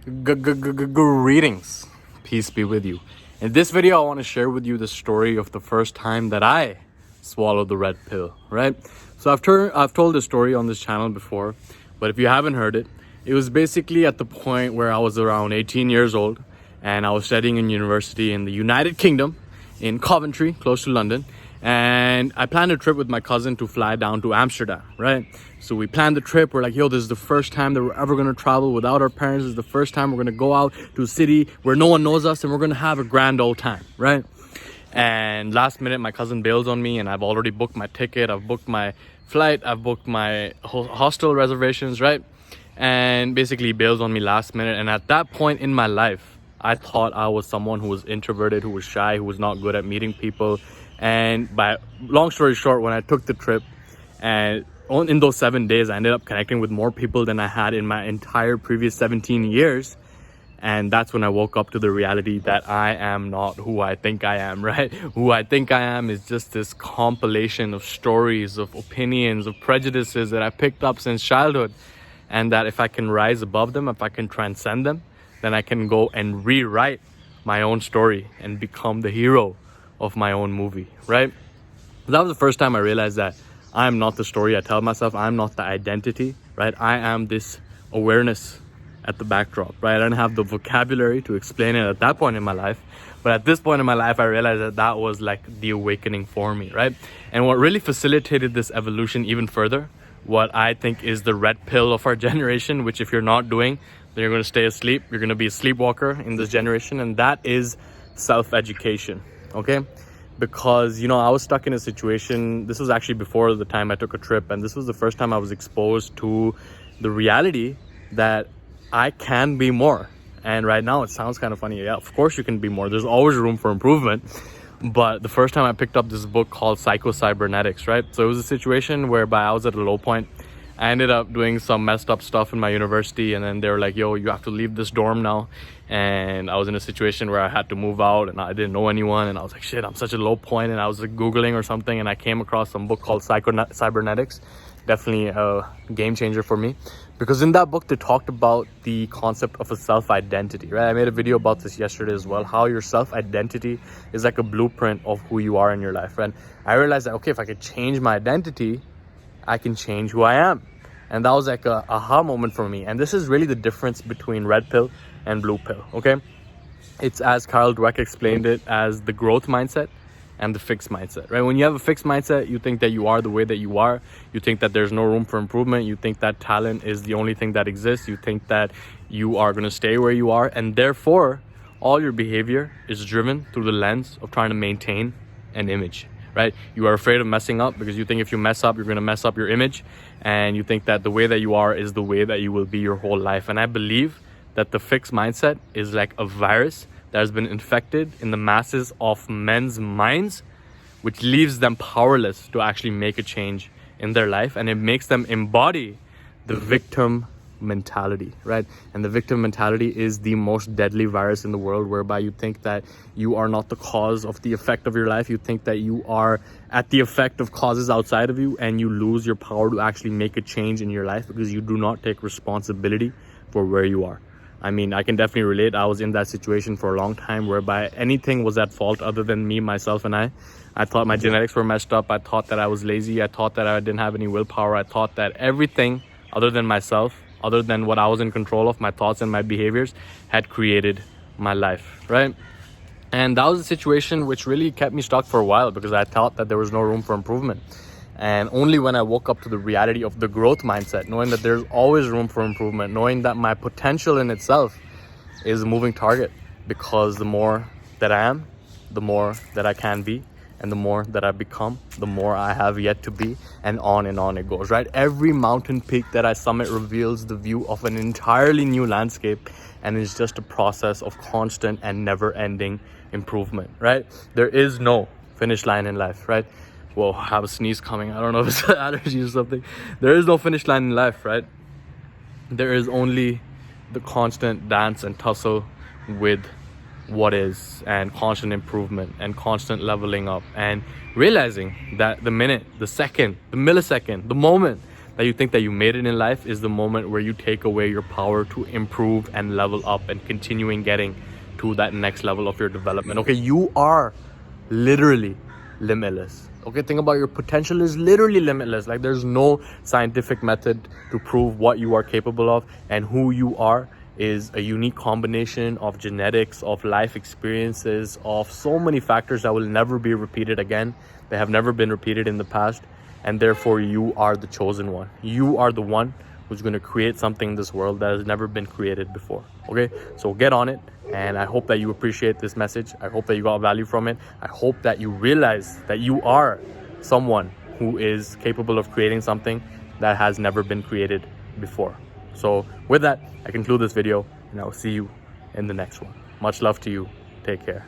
Greetings, peace be with you. In this video, I want to share with you the story of the first time that I swallowed the red pill, right? So I've told this story on this channel before, but if you haven't heard it, it was basically at the point where I was around 18 years old and I was studying in university in the United Kingdom in Coventry, close to London. And I planned a trip with my cousin to fly down to Amsterdam, right? So we planned the trip. We're like, yo, this is the first time that we're ever going to travel without our parents. This is the first time we're going to go out to a city where no one knows us and we're going to have a grand old time, right? And last minute, my cousin bails on me and I've already booked my ticket. I've booked my flight. I've booked my hostel reservations, right? And basically bails on me last minute. And at that point in my life, I thought I was someone who was introverted, who was shy, who was not good at meeting people. And by long story short, when I took the trip and in those 7 days, I ended up connecting with more people than I had in my entire previous 17 years. And that's when I woke up to the reality that I am not who I think I am, right? Who I think I am is just this compilation of stories, of opinions, of prejudices that I picked up since childhood. And that if I can rise above them, if I can transcend them, then I can go and rewrite my own story and become the hero of my own movie, right? That was the first time I realized that I am not the story I tell myself. I'm not the identity, right? I am this awareness at the backdrop, right? I didn't have the vocabulary to explain it at that point in my life. But at this point in my life, I realized that that was like the awakening for me, right? And what really facilitated this evolution even further, what I think is the red pill of our generation, which if you're not doing, then you're going to stay asleep. You're going to be a sleepwalker in this generation. And that is self-education. Okay, because I was stuck in a situation. This was actually before the time I took a trip, and this was the first time I was exposed to the reality that I can be more. And right now it sounds kind of funny. Yeah, of course you can be more. There's always room for improvement. But the first time I picked up this book called Cybernetics, right? So it was a situation whereby I was at a low point. I ended up doing some messed up stuff in my university, and then they were like, yo, you have to leave this dorm now. And I was in a situation where I had to move out and I didn't know anyone, and I was like, shit, I'm such a low point. And I was like Googling or something, and I came across some book called Cybernetics. Definitely a game changer for me, because in that book they talked about the concept of a self-identity, right? I made a video about this yesterday as well, how your self-identity is like a blueprint of who you are in your life. And I realized that, okay, if I could change my identity, I can change who I am. And that was like a aha moment for me. And this is really the difference between red pill and blue pill, okay? It's, as Carl Dweck explained it, as the growth mindset and the fixed mindset, right? When you have a fixed mindset, you think that you are the way that you are. You think that there's no room for improvement. You think that talent is the only thing that exists. You think that you are going to stay where you are. And therefore, all your behavior is driven through the lens of trying to maintain an image, right? You are afraid of messing up because you think if you mess up, you're going to mess up your image. And you think that the way that you are is the way that you will be your whole life. And I believe that the fixed mindset is like a virus that has been infected in the masses of men's minds, which leaves them powerless to actually make a change in their life. And it makes them embody the victim mentality, right? And the victim mentality is the most deadly virus in the world, whereby you think that you are not the cause of the effect of your life. You think that you are at the effect of causes outside of you, and you lose your power to actually make a change in your life because you do not take responsibility for where you are. I mean, I can definitely relate. I was in that situation for a long time whereby anything was at fault other than me, myself, and I. I thought my genetics were messed up. I thought that I was lazy. I thought that I didn't have any willpower. I thought that everything other than myself, other than what I was in control of, my thoughts and my behaviors, had created my life, right? And that was a situation which really kept me stuck for a while because I thought that there was no room for improvement. And only when I woke up to the reality of the growth mindset, knowing that there's always room for improvement, knowing that my potential in itself is a moving target, because the more that I am, the more that I can be. And the more that I become, the more I have yet to be, and on it goes, right? Every mountain peak that I summit reveals the view of an entirely new landscape, and it's just a process of constant and never-ending improvement, right? There is no finish line in life, right? Whoa, I have a sneeze coming. I don't know if it's an allergy or something. There is no finish line in life, right? There is only the constant dance and tussle with what is, and constant improvement and constant leveling up, and realizing that the minute, the second, the millisecond, the moment that you think that you made it in life is the moment where you take away your power to improve and level up and continuing getting to that next level of your development. Okay, you are literally limitless. Okay, think about your potential is literally limitless. Like, there's no scientific method to prove what you are capable of, and who you are is a unique combination of genetics, of life experiences, of so many factors that will never be repeated again. They have never been repeated in the past, and therefore you are the chosen one. You are the one who's going to create something in this world that has never been created before. Okay, so get on it, and I hope that you appreciate this message. I hope that you got value from it. I hope that you realize that you are someone who is capable of creating something that has never been created before. So with that, I conclude this video, and I'll see you in the next one. Much love to you. Take care.